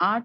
8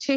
6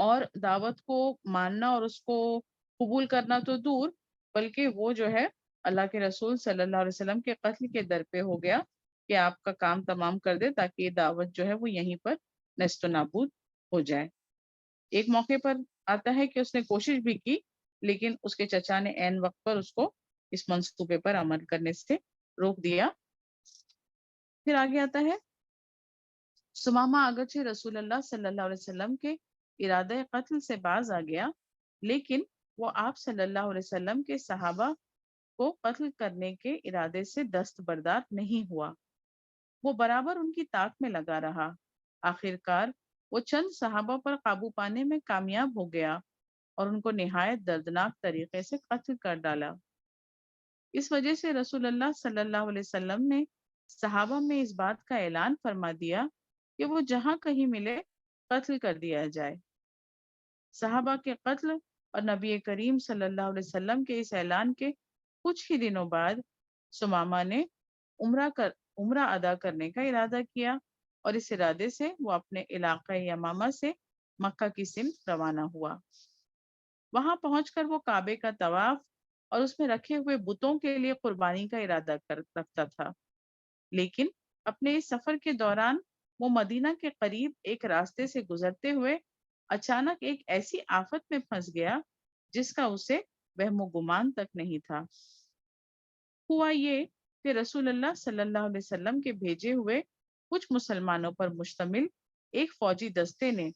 اور دعوت کو ماننا اور اس کو قبول کرنا تو دور، بلکہ وہ جو ہے اللہ کے رسول صلی اللہ علیہ وسلم کے قتل کے در پہ ہو گیا کہ آپ کا کام تمام کر دے تاکہ یہ دعوت جو ہے وہ یہیں پر نیست و نابود ہو جائے۔ ایک موقع پر آتا ہے کہ اس نے کوشش بھی کی، لیکن اس کے چچا نے عین وقت پر اس کو اس منصوبے پر عمل کرنے سے روک دیا۔ پھر آگے آتا ہے سمامہ اگرچہ رسول اللہ صلی اللہ علیہ وسلم کے ارادہ قتل سے باز آ گیا، لیکن وہ آپ صلی اللہ علیہ وسلم کے صحابہ کو قتل کرنے کے ارادے سے دستبردار نہیں ہوا۔ وہ برابر ان کی طاق میں لگا رہا۔ آخر کار وہ چند صحابہ پر قابو پانے میں کامیاب ہو گیا اور ان کو نہایت دردناک طریقے سے قتل کر ڈالا۔ اس وجہ سے رسول اللہ صلی اللہ علیہ وسلم نے صحابہ میں اس بات کا اعلان فرما دیا کہ وہ جہاں کہیں ملے قتل کر دیا جائے۔ صحابہ کے قتل اور نبی کریم صلی اللہ علیہ وسلم کے اس اعلان کے کچھ ہی دنوں بعد سمامہ نے عمرہ ادا کرنے کا ارادہ کیا، اور اس ارادے سے وہ اپنے علاقہ یمامہ سے مکہ کی سمت روانہ ہوا۔ وہاں پہنچ کر وہ کعبے کا طواف اور اس میں رکھے ہوئے بتوں کے لیے قربانی کا ارادہ رکھتا تھا، لیکن اپنے اس سفر کے دوران وہ مدینہ کے قریب ایک راستے سے گزرتے ہوئے اچانک ایک ایسی آفت میں پھنس گیا جس کا اسے وہم و گمان تک نہیں تھا۔ ہوا یہ کہ رسول اللہ صلی اللہ علیہ وسلم کے بھیجے ہوئے کچھ مسلمانوں پر مشتمل ایک فوجی دستے نے،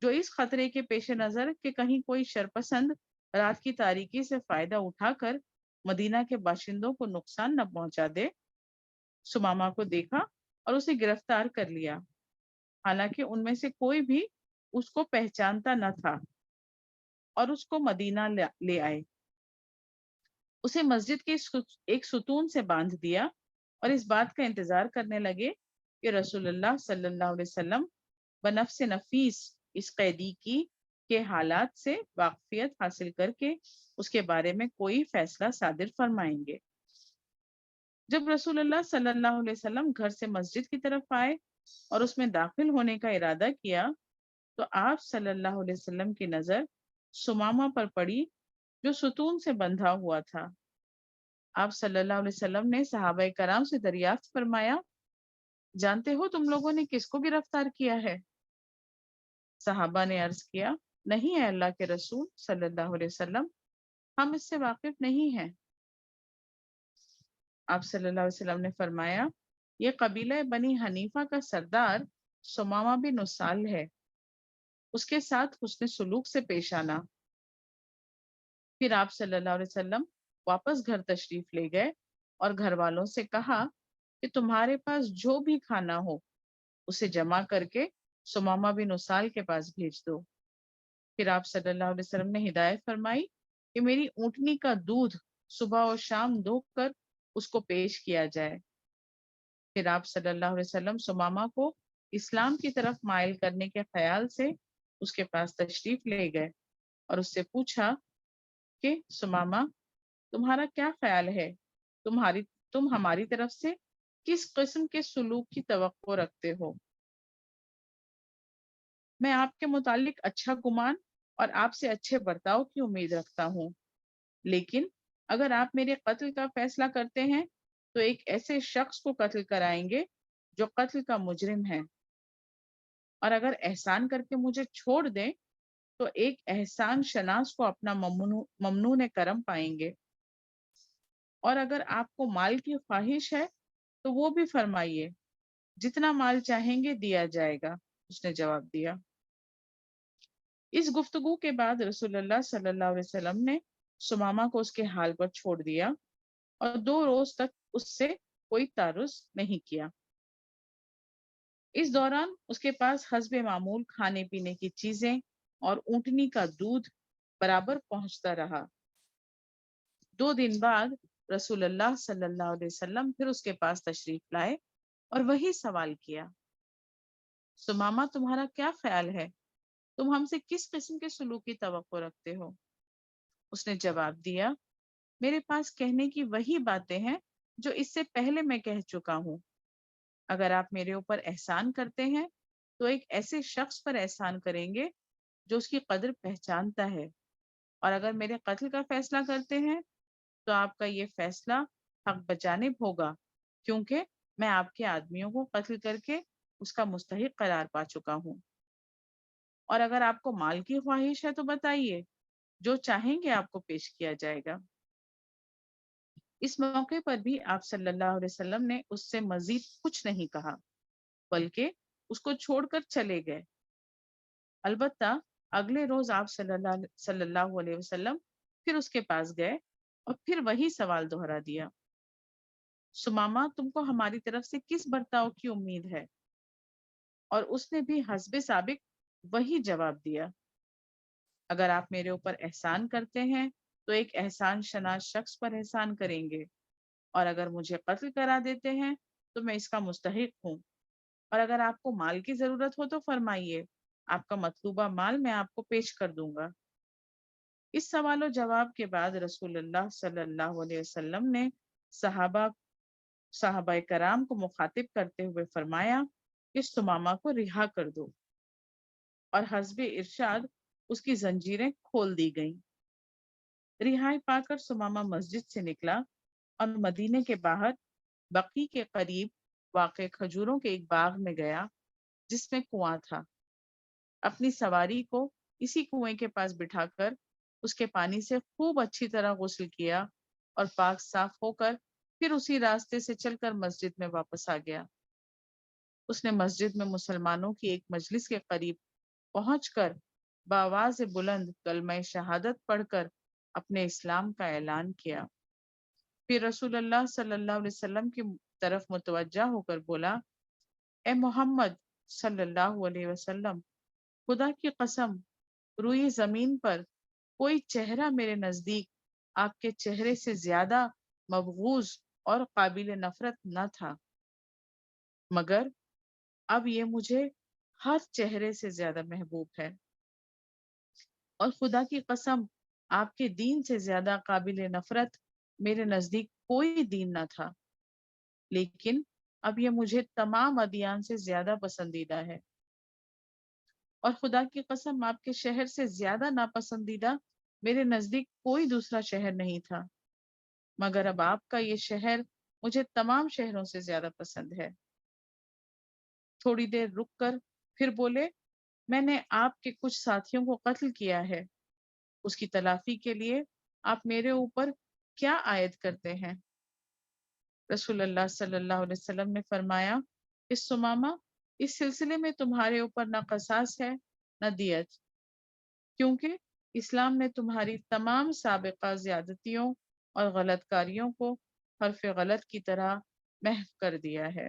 جو اس خطرے کے پیش نظر کہ کہیں کوئی شرپسند رات کی تاریکی سے فائدہ اٹھا کر مدینہ کے باشندوں کو نقصان نہ پہنچا دے، سمامہ کو دیکھا اور اسے گرفتار کر لیا، حالانکہ ان میں سے کوئی بھی اس کو پہچانتا نہ تھا، اور اس کو مدینہ لے آئے۔ اسے مسجد کے ایک ستون سے باندھ دیا اور اس بات کا انتظار کرنے لگے کہ رسول اللہ صلی اللہ علیہ وسلم بنفس نفیس اس قیدی کی کے حالات سے واقفیت حاصل کر کے اس کے بارے میں کوئی فیصلہ صادر فرمائیں گے۔ جب رسول اللہ صلی اللہ علیہ وسلم گھر سے مسجد کی طرف آئے اور اس میں داخل ہونے کا ارادہ کیا تو آپ صلی اللہ علیہ وسلم کی نظر سمامہ پر پڑی جو ستون سے بندھا ہوا تھا۔ آپ صلی اللہ علیہ وسلم نے صحابہ کرام سے دریافت فرمایا، جانتے ہو تم لوگوں نے کس کو گرفتار کیا ہے؟ صحابہ نے عرض کیا، نہیں ہے اللہ کے رسول صلی اللہ علیہ وسلم، ہم اس سے واقف نہیں ہیں۔ آپ صلی اللہ علیہ وسلم نے فرمایا، یہ قبیلہ بنی حنیفہ کا سردار سمامہ بن اسال ہے، اس کے ساتھ حسن سلوک سے پیش آنا۔ پھر آپ صلی اللہ علیہ وسلم واپس گھر تشریف لے گئے اور گھر والوں سے کہا کہ تمہارے پاس جو بھی کھانا ہو اسے جمع کر کے سمامہ بن اسال کے پاس بھیج دو۔ پھر آپ صلی اللہ علیہ وسلم نے ہدایت فرمائی کہ میری اونٹنی کا دودھ صبح اور شام دھو کر اس کو پیش کیا جائے۔ پھر آپ صلی اللہ علیہ وسلم سمامہ کو اسلام کی طرف مائل کرنے کے خیال سے اس کے پاس تشریف لے گئے اور اس سے پوچھا کہ سمامہ، تمہارا کیا خیال ہے؟ تم ہماری طرف سے کس قسم کے سلوک کی توقع رکھتے ہو؟ میں آپ کے متعلق اچھا گمان اور آپ سے اچھے برتاؤ کی امید رکھتا ہوں، لیکن اگر آپ میرے قتل کا فیصلہ کرتے ہیں تو ایک ایسے شخص کو قتل کرائیں گے جو قتل کا مجرم ہے، اور اگر احسان کر کے مجھے چھوڑ دیں تو ایک احسان شناس کو اپنا ممنون کرم پائیں گے، اور اگر آپ کو مال کی خواہش ہے تو وہ بھی فرمائیے، جتنا مال چاہیں گے دیا جائے گا، اس نے جواب دیا۔ اس گفتگو کے بعد رسول اللہ صلی اللہ علیہ وسلم نے سمامہ کو اس کے حال پر چھوڑ دیا اور 2 روز تک اس سے کوئی تعرض نہیں کیا۔ اس دوران اس کے پاس حسب معمول کھانے پینے کی چیزیں اور اونٹنی کا دودھ برابر پہنچتا رہا۔ 2 دن بعد رسول اللہ صلی اللہ علیہ وسلم پھر اس کے پاس تشریف لائے اور وہی سوال کیا، سمامہ تمہارا کیا خیال ہے؟ تم ہم سے کس قسم کے سلوک کی توقع رکھتے ہو؟ اس نے جواب دیا، میرے پاس کہنے کی وہی باتیں ہیں جو اس سے پہلے میں کہہ چکا ہوں۔ اگر آپ میرے اوپر احسان کرتے ہیں تو ایک ایسے شخص پر احسان کریں گے جو اس کی قدر پہچانتا ہے، اور اگر میرے قتل کا فیصلہ کرتے ہیں تو آپ کا یہ فیصلہ حق بجانب ہوگا، کیونکہ میں آپ کے آدمیوں کو قتل کر کے اس کا مستحق قرار پا چکا ہوں۔ اور اگر آپ کو مال کی خواہش ہے تو بتائیے، جو چاہیں گے آپ کو پیش کیا جائے گا۔ اس موقع پر بھی آپ صلی اللہ علیہ وسلم نے اس سے مزید کچھ نہیں کہا، بلکہ اس کو چھوڑ کر چلے گئے۔ البتہ اگلے روز آپ صلی اللہ علیہ وسلم پھر اس کے پاس گئے اور پھر وہی سوال دہرا دیا، سمامہ تم کو ہماری طرف سے کس برتاؤ کی امید ہے؟ اور اس نے بھی حسب سابق وہی جواب دیا، اگر آپ میرے اوپر احسان کرتے ہیں تو ایک احسان شناس شخص پر احسان کریں گے، اور اگر مجھے قتل کرا دیتے ہیں تو میں اس کا مستحق ہوں، اور اگر آپ کو مال کی ضرورت ہو تو فرمائیے، آپ کا مطلوبہ مال میں آپ کو پیش کر دوں گا۔ اس سوال و جواب کے بعد رسول اللہ صلی اللہ علیہ وسلم نے صحابہ کرام کو مخاطب کرتے ہوئے فرمایا کہ سمامہ کو رہا کر دو، اور حسب ارشاد اس کی زنجیریں کھول دی گئیں۔ رہائی پا کر سمامہ مسجد سے نکلا اور مدینے کے باہر بقی کے قریب واقع کھجوروں کے ایک باغ میں گیا جس میں کنواں تھا۔ اپنی سواری کو اسی کنویں کے پاس بٹھا کر اس کے پانی سے خوب اچھی طرح غسل کیا اور پاک صاف ہو کر پھر اسی راستے سے چل کر مسجد میں واپس آ گیا۔ اس نے مسجد میں مسلمانوں کی ایک مجلس کے قریب پہنچ کر بآواز بلند کلمہ شہادت پڑھ کر اپنے اسلام کا اعلان کیا۔ پھر رسول اللہ صلی اللہ علیہ وسلم کی طرف متوجہ ہو کر بولا، اے محمد صلی اللہ علیہ وسلم، خدا کی قسم، روئی زمین پر کوئی چہرہ میرے نزدیک آپ کے چہرے سے زیادہ مبغوض اور قابل نفرت نہ تھا، مگر اب یہ مجھے ہر چہرے سے زیادہ محبوب ہے، اور خدا کی قسم آپ کے دین سے زیادہ قابل نفرت میرے نزدیک کوئی دین نہ تھا، لیکن اب یہ مجھے تمام ادیان سے زیادہ پسندیدہ ہے، اور خدا کی قسم آپ کے شہر سے زیادہ ناپسندیدہ میرے نزدیک کوئی دوسرا شہر نہیں تھا، مگر اب آپ کا یہ شہر مجھے تمام شہروں سے زیادہ پسند ہے۔ تھوڑی دیر رک کر پھر بولے، میں نے آپ کے کچھ ساتھیوں کو قتل کیا ہے، اس کی تلافی کے لیے آپ میرے اوپر کیا عائد کرتے ہیں؟ رسول اللہ صلی اللہ علیہ وسلم نے فرمایا کہ سمامہ، اس سلسلے میں تمہارے اوپر نہ قصاص ہے نہ دیت، کیونکہ اسلام نے تمہاری تمام سابقہ زیادتیوں اور غلط کاریوں کو حرف غلط کی طرح محو کر دیا ہے۔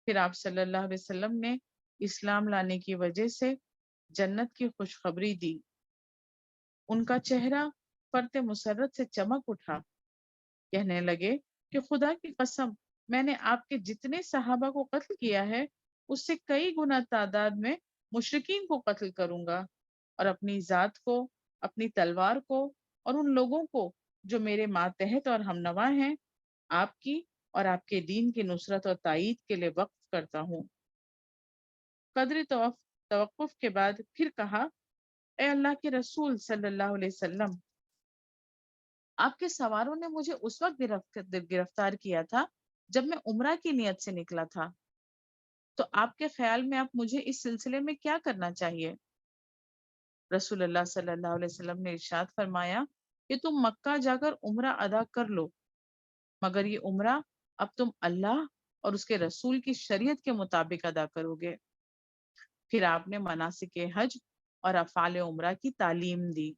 پھر آپ صلی اللہ علیہ وسلم نے اسلام لانے کی وجہ سے جنت کی خوشخبری دی۔ ان کا چہرہ فرط مسرت سے چمک اٹھا، کہنے لگے کہ خدا کی قسم، میں نے آپ کے جتنے صحابہ کو قتل کیا ہے اس سے کئی گنا تعداد میں مشرکین کو قتل کروں گا، اور اپنی ذات کو، اپنی تلوار کو، اور ان لوگوں کو جو میرے ماتحت اور ہم نوا ہیں، آپ کی اور آپ کے دین کی نصرت اور تائید کے لیے وقف کرتا ہوں۔ قدر توقف کے بعد پھر کہا، اے اللہ کے رسول صلی اللہ علیہ وسلم، آپ کے سواروں نے مجھے اس وقت گرفتار کیا تھا جب میں عمرہ کی نیت سے نکلا تھا، تو آپ کے خیال میں اب مجھے اس سلسلے میں کیا کرنا چاہیے؟ رسول اللہ صلی اللہ علیہ وسلم نے ارشاد فرمایا کہ تم مکہ جا کر عمرہ ادا کر لو، مگر یہ عمرہ اب تم اللہ اور اس کے رسول کی شریعت کے مطابق ادا کرو گے۔ پھر آپ نے مناسک حج اور افعال عمرہ کی تعلیم دی۔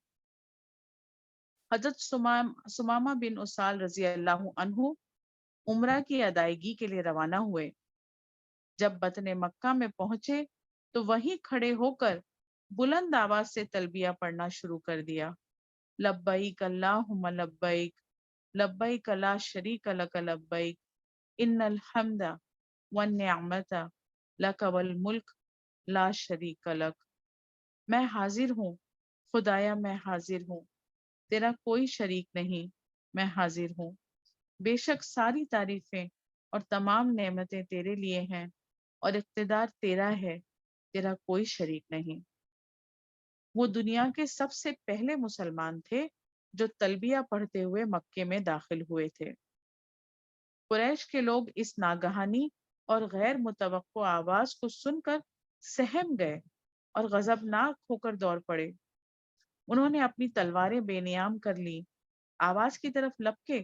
حضرت سمامہ بن اسال رضی اللہ عنہ عمرہ کی ادائیگی کے لیے روانہ ہوئے۔ جب بطن مکہ میں پہنچے تو وہیں کھڑے ہو کر بلند آواز سے تلبیہ پڑھنا شروع کر دیا، لبیک اللہم لبیک، لبیک لا شریک لک لبیک، ان الحمد والنعمت لک والملک لا شریک لک۔ میں حاضر ہوں، خدایا میں حاضر ہوں، تیرا کوئی شریک نہیں، میں حاضر ہوں، بے شک ساری تعریفیں اور تمام نعمتیں تیرے لیے ہیں، اور اقتدار تیرا ہے، تیرا کوئی شریک نہیں۔ وہ دنیا کے سب سے پہلے مسلمان تھے جو تلبیہ پڑھتے ہوئے مکے میں داخل ہوئے تھے۔ قریش کے لوگ اس ناگہانی اور غیر متوقع آواز کو سن کر سہم گئے اور غضبناک ہو کر دوڑ پڑے۔ انہوں نے اپنی تلواریں بے نیام کر لی، آواز کی طرف لپکے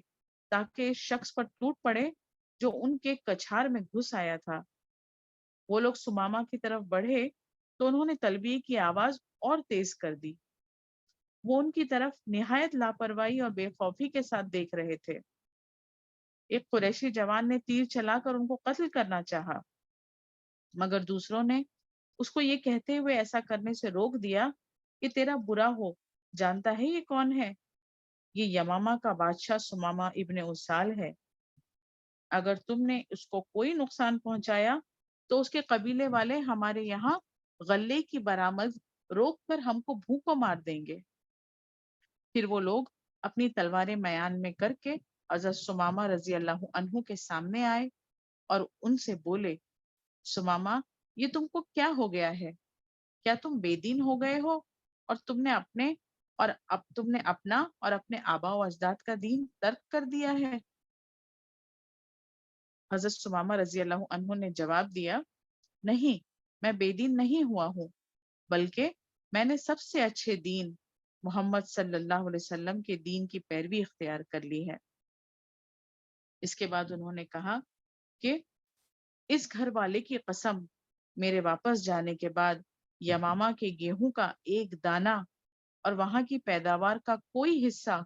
تاکہ اس شخص پر ٹوٹ پڑے جو ان کے کچھار میں گھس آیا تھا۔ وہ لوگ سمامہ کی طرف بڑھے تو انہوں نے تلبیہ کی آواز اور تیز کر دی۔ وہ ان کی طرف نہایت لاپرواہی اور بے خوفی کے ساتھ دیکھ رہے تھے۔ ایک قریشی جوان نے تیر چلا کر ان کو قتل کرنا چاہا، مگر دوسروں نے اس کو یہ کہتے ہوئے ایسا کرنے سے روک دیا کہ تیرا برا ہو، جانتا ہے یہ کون ہے؟ یہ یمامہ کا بادشاہ سمامہ ابن اسال ہے۔ اگر تم نے اس کو کوئی نقصان پہنچایا تو اس کے قبیلے والے ہمارے یہاں غلے کی برآمد روک کر ہم کو بھوکوں مار دیں گے۔ پھر وہ لوگ اپنی تلواریں میان میں کر کے حضرت سمامہ رضی اللہ عنہ کے سامنے آئے اور ان سے بولے، سمامہ، یہ تم کو کیا ہو گیا ہے؟ کیا تم بے دین ہو گئے ہو اور تم نے اپنا اور اپنے آبا و اجداد کا دین ترک کر دیا ہے؟ حضرت سمامہ رضی اللہ عنہ نے جواب دیا، نہیں، میں بے دین نہیں ہوا ہوں، بلکہ میں نے سب سے اچھے دین محمد صلی اللہ علیہ وسلم کے دین کی پیروی اختیار کر لی ہے۔ اس کے بعد انہوں نے کہا کہ اس گھر والے کی قسم، میرے واپس جانے کے بعد یمامہ کے گیہوں کا ایک دانہ اور وہاں کی پیداوار کا کوئی حصہ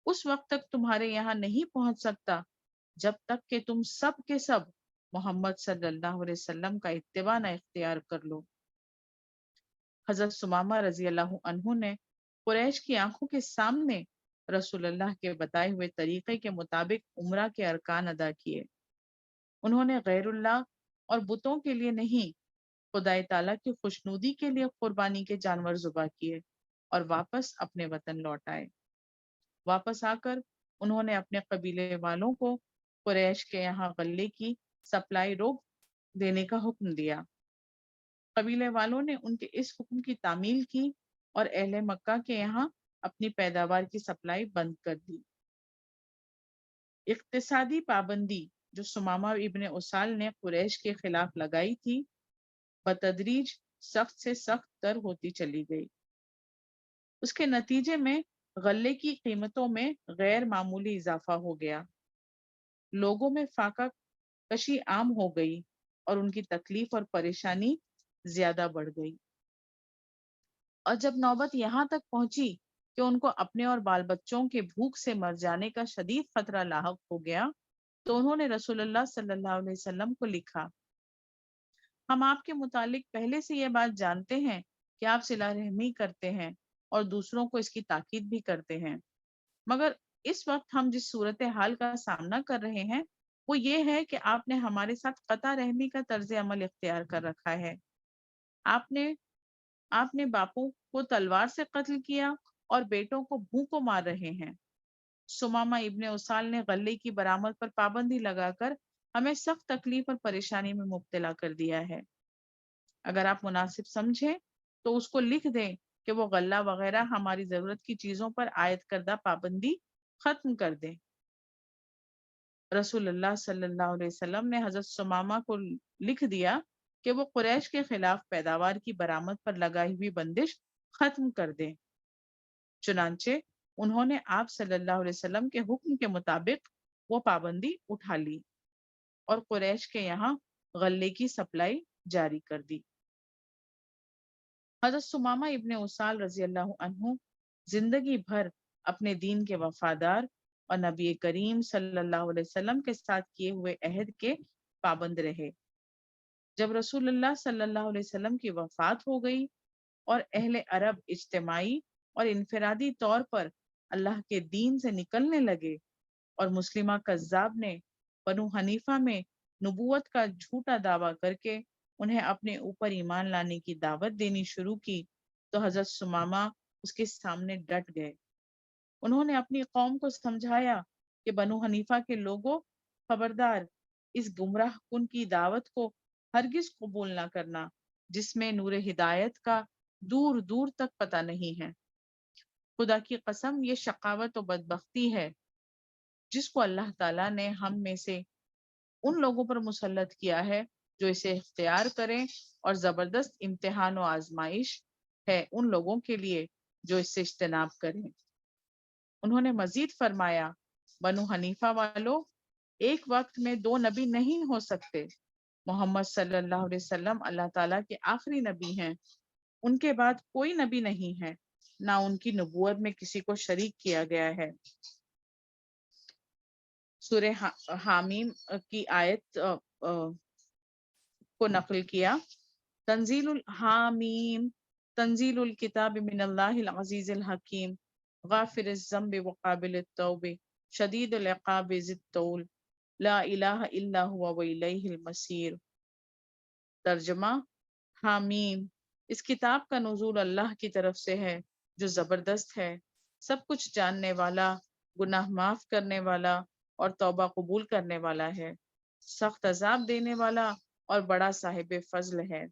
اس وقت تک تمہارے یہاں نہیں پہنچ سکتا جب تک کہ تم سب کے سب محمد صلی اللہ علیہ وسلم کا اتباع نہ اختیار کر لو۔ حضرت سمامہ رضی اللہ عنہ نے قریش کی آنکھوں کے سامنے رسول اللہ کے بتائے ہوئے طریقے کے مطابق عمرہ کے ارکان ادا کیے۔ انہوں نے غیر اللہ اور بتوں کے لیے نہیں، خدا تعالیٰ کی خوشنودی کے لیے قربانی کے جانور ذبح کیے اور واپس اپنے وطن لوٹ آئے۔ واپس آ کر انہوں نے اپنے قبیلے والوں کو قریش کے یہاں غلے کی سپلائی روک دینے کا حکم دیا۔ قبیلے والوں نے ان کے اس حکم کی تعمیل کی اور اہل مکہ کے یہاں اپنی پیداوار کی سپلائی بند کر دی۔ اقتصادی پابندی جو سمامہ ابن اسال نے قریش کے خلاف لگائی تھی، بتدریج سخت سے سخت تر ہوتی چلی گئی۔ اس کے نتیجے میں غلے کی قیمتوں میں غیر معمولی اضافہ ہو گیا، لوگوں میں فاقہ کشی عام ہو گئی اور ان کی تکلیف اور پریشانی زیادہ بڑھ گئی۔ اور جب نوبت یہاں تک پہنچی کہ ان کو اپنے اور بال بچوں کے بھوک سے مر جانے کا شدید خطرہ لاحق ہو گیا تو انہوں نے رسول اللہ صلی اللہ علیہ وسلم کو لکھا، ہم آپ کے متعلق پہلے سے یہ بات جانتے ہیں کہ آپ صلہ رحمی کرتے ہیں اور دوسروں کو اس کی تاکید بھی کرتے ہیں، مگر اس وقت ہم جس صورتحال کا سامنا کر رہے ہیں وہ یہ ہے کہ آپ نے ہمارے ساتھ قطع رحمی کا طرز عمل اختیار کر رکھا ہے۔ آپ نے باپوں کو تلوار سے قتل کیا اور بیٹوں کو بھوکوں مار رہے ہیں۔ سمامہ ابن اسال نے غلے کی برآمد پر پابندی لگا کر ہمیں سخت تکلیف اور پریشانی میں مبتلا کر دیا ہے۔ اگر آپ مناسب سمجھیں تو اس کو لکھ دیں کہ وہ غلہ وغیرہ ہماری ضرورت کی چیزوں پر عائد کردہ پابندی ختم کر دیں۔ رسول اللہ صلی اللہ علیہ وسلم نے حضرت سمامہ کو لکھ دیا کہ وہ قریش کے خلاف پیداوار کی برآمد پر لگائی ہوئی بندش ختم کر دیں۔ چنانچہ انہوں نے آپ صلی اللہ علیہ وسلم کے حکم کے مطابق وہ پابندی اٹھا لی اور قریش کے یہاں غلے کی سپلائی جاری کر دی۔ حضرت سمامہ ابن اسال رضی اللہ عنہ زندگی بھر اپنے دین کے وفادار اور نبی کریم صلی اللہ علیہ وسلم کے ساتھ کیے ہوئے عہد کے پابند رہے۔ جب رسول اللہ صلی اللہ علیہ وسلم کی وفات ہو گئی اور اہل عرب اجتماعی اور انفرادی طور پر اللہ کے دین سے نکلنے لگے اور مسلمہ کذاب نے بنو حنیفہ میں نبوت کا جھوٹا دعویٰ کر کے انہیں اپنے اوپر ایمان لانے کی دعوت دینی شروع کی تو حضرت سمامہ اس کے سامنے ڈٹ گئے۔ انہوں نے اپنی قوم کو سمجھایا کہ بنو حنیفہ کے لوگوں، خبردار، اس گمراہ کن کی دعوت کو ہرگز قبول نہ کرنا جس میں نور ہدایت کا دور دور تک پتہ نہیں ہے۔ خدا کی قسم یہ شقاوت و بدبختی ہے جس کو اللہ تعالیٰ نے ہم میں سے ان لوگوں پر مسلط کیا ہے جو اسے اختیار کریں، اور زبردست امتحان و آزمائش ہے ان لوگوں کے لیے جو اس سے اجتناب کریں۔ انہوں نے مزید فرمایا، بنو حنیفہ والو، ایک وقت میں دو نبی نہیں ہو سکتے۔ محمد صلی اللہ علیہ وسلم اللہ تعالیٰ کے آخری نبی ہیں، ان کے بعد کوئی نبی نہیں ہے، نہ ان کی نبوت میں کسی کو شریک کیا گیا ہے۔ سورہ حامیم کی آیت کو نقل کیا، تنزیل الحامیم تنزیل الکتاب من اللہ العزیز الحکیم غافر الذنب وقابل التوب شدید العقاب ذی الطول لا الہ الا ہوا والیہ المصیر۔ ترجمہ، حامیم، اس کتاب کا نزول اللہ کی طرف سے ہے جو زبردست ہے، سب کچھ جاننے والا، گناہ معاف کرنے والا اور توبہ قبول کرنے والا ہے، سخت عذاب دینے والا اور بڑا صاحب فضل ہے۔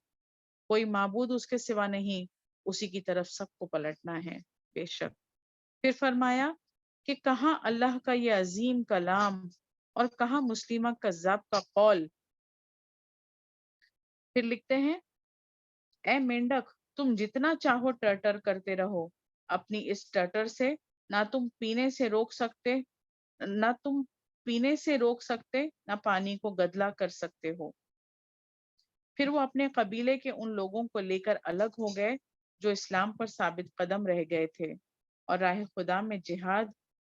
کوئی معبود اس کے سوا نہیں، اسی کی طرف سب کو پلٹنا ہے، بے شک۔ پھر فرمایا کہ کہاں اللہ کا یہ عظیم کلام اور کہاں مسلمہ کذاب کا قول۔ پھر لکھتے ہیں، اے مینڈک، تم جتنا چاہو ٹرٹر کرتے رہو، اپنی اس ٹرٹر سے نہ تم پینے سے روک سکتے نہ پانی کو گدلا کر سکتے ہو۔ پھر وہ اپنے قبیلے کے ان لوگوں کو لے کر الگ ہو گئے جو اسلام پر ثابت قدم رہ گئے تھے اور راہ خدا میں جہاد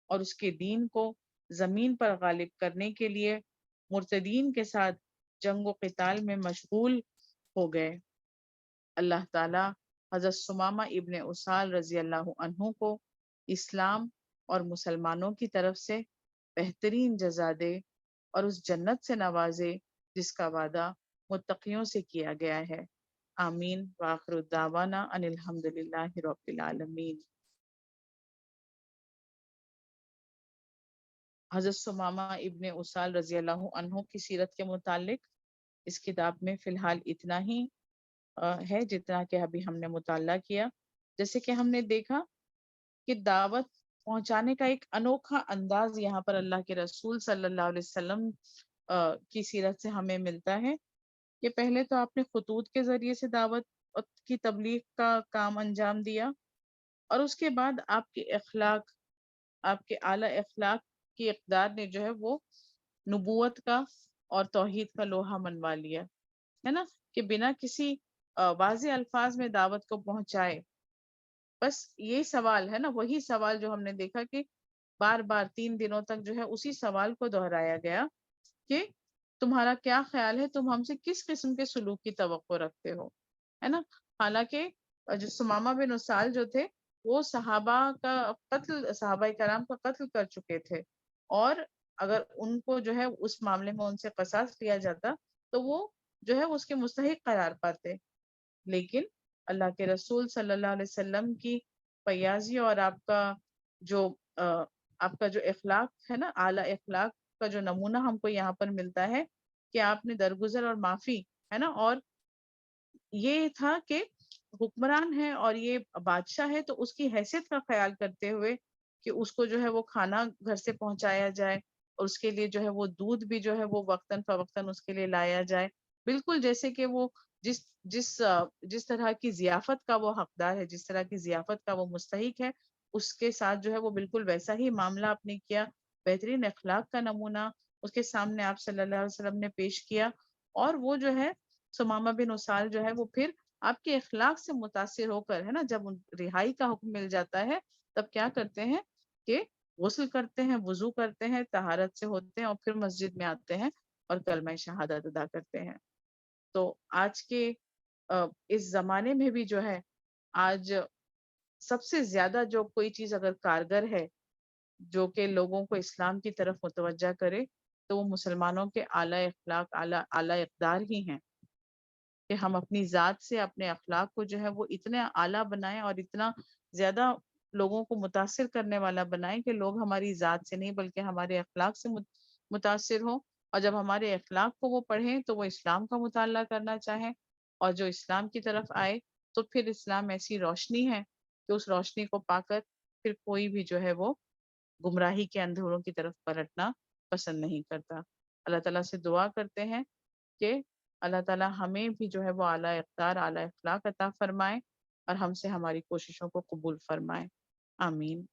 اور اس کے دین کو زمین پر غالب کرنے کے لیے مرتدین کے ساتھ جنگ و قتال میں مشغول ہو گئے۔ اللہ تعالیٰ حضرت ثمامہ ابن اسال رضی اللہ عنہ کو اسلام اور مسلمانوں کی طرف سے بہترین جزا دے اور اس جنت سے نوازے جس کا وعدہ متقیوں سے کیا گیا ہے۔ آمین وآخر الدعوانا ان الحمد للہ رب العالمین۔ حضرت ثمامہ ابن اسال رضی اللہ عنہ کی سیرت کے متعلق اس کتاب میں فی الحال اتنا ہی ہے جتنا کہ ابھی ہم نے مطالعہ کیا۔ جیسے کہ ہم نے دیکھا کہ دعوت پہنچانے کا ایک انوکھا انداز یہاں پر اللہ کے رسول صلی اللہ علیہ وسلم کی سیرت سے ہمیں ملتا ہے کہ پہلے تو آپ نے خطوط کے ذریعے سے دعوت کی تبلیغ کا کام انجام دیا، اور اس کے بعد آپ کے اخلاق، آپ کے اعلیٰ اخلاق کی اقدار نے جو ہے وہ نبوت کا اور توحید کا لوہا منوا لیا ہے نا، کہ بنا کسی واضح الفاظ میں دعوت کو پہنچائے۔ بس یہ سوال ہے نا، وہی سوال جو ہم نے دیکھا کہ بار بار 3 دنوں تک جو ہے اسی سوال کو دہرایا گیا کہ تمہارا کیا خیال ہے، تم ہم سے کس قسم کے سلوک کی توقع رکھتے ہو، ہے نا۔ حالانکہ جو ثمامہ بن اسال جو تھے وہ صحابہ کرام کا قتل کر چکے تھے، اور اگر ان کو جو ہے اس معاملے میں ان سے قصاص لیا جاتا تو وہ جو ہے اس کے مستحق قرار پاتے، لیکن اللہ کے رسول صلی اللہ علیہ وسلم کی فیاضی اور جو آپ کا جو اخلاق ہے نا، اعلیٰ اخلاق کا جو نمونہ ہم کو یہاں پر ملتا ہے کہ آپ نے درگزر اور معافی، ہے نا، اور یہ تھا کہ حکمران ہے اور یہ بادشاہ ہے تو اس کی حیثیت کا خیال کرتے ہوئے کہ اس کو جو ہے وہ کھانا گھر سے پہنچایا جائے، اور اس کے لیے جو ہے وہ دودھ بھی جو ہے وہ وقتاً فوقتاً اس کے لیے لایا جائے، بالکل جیسے کہ وہ جس جس جس طرح کی ضیافت کا وہ حقدار ہے، جس طرح کی ضیافت کا وہ مستحق ہے، اس کے ساتھ جو ہے وہ بالکل ویسا ہی معاملہ آپ نے کیا، بہترین اخلاق کا نمونہ اس کے سامنے آپ صلی اللہ علیہ وسلم نے پیش کیا، اور وہ جو ہے ثمامہ بن اسال جو ہے وہ پھر آپ کے اخلاق سے متاثر ہو کر، ہے نا، جب رہائی کا حکم مل جاتا ہے تب کیا کرتے ہیں کہ غسل کرتے ہیں، وضو کرتے ہیں، طہارت سے ہوتے ہیں، اور پھر مسجد میں آتے ہیں اور کلمہ شہادت ادا کرتے ہیں۔ تو آج کے اس زمانے میں بھی جو ہے آج سب سے زیادہ جو کوئی چیز اگر کارگر ہے جو کہ لوگوں کو اسلام کی طرف متوجہ کرے تو وہ مسلمانوں کے اعلیٰ اخلاق، اعلیٰ اقدار ہی ہیں، کہ ہم اپنی ذات سے اپنے اخلاق کو جو ہے وہ اتنے اعلیٰ بنائیں اور اتنا زیادہ لوگوں کو متاثر کرنے والا بنائیں کہ لوگ ہماری ذات سے نہیں بلکہ ہمارے اخلاق سے متاثر ہوں، اور جب ہمارے اخلاق کو وہ پڑھیں تو وہ اسلام کا مطالعہ کرنا چاہیں، اور جو اسلام کی طرف آئے تو پھر اسلام ایسی روشنی ہے کہ اس روشنی کو پا کر پھر کوئی بھی جو ہے وہ گمراہی کے اندھیروں کی طرف پلٹنا پسند نہیں کرتا۔ اللہ تعالیٰ سے دعا کرتے ہیں کہ اللہ تعالیٰ ہمیں بھی جو ہے وہ اعلیٰ اقدار، اعلیٰ اخلاق عطا فرمائے اور ہم سے ہماری کوششوں کو قبول فرمائے۔ آمین۔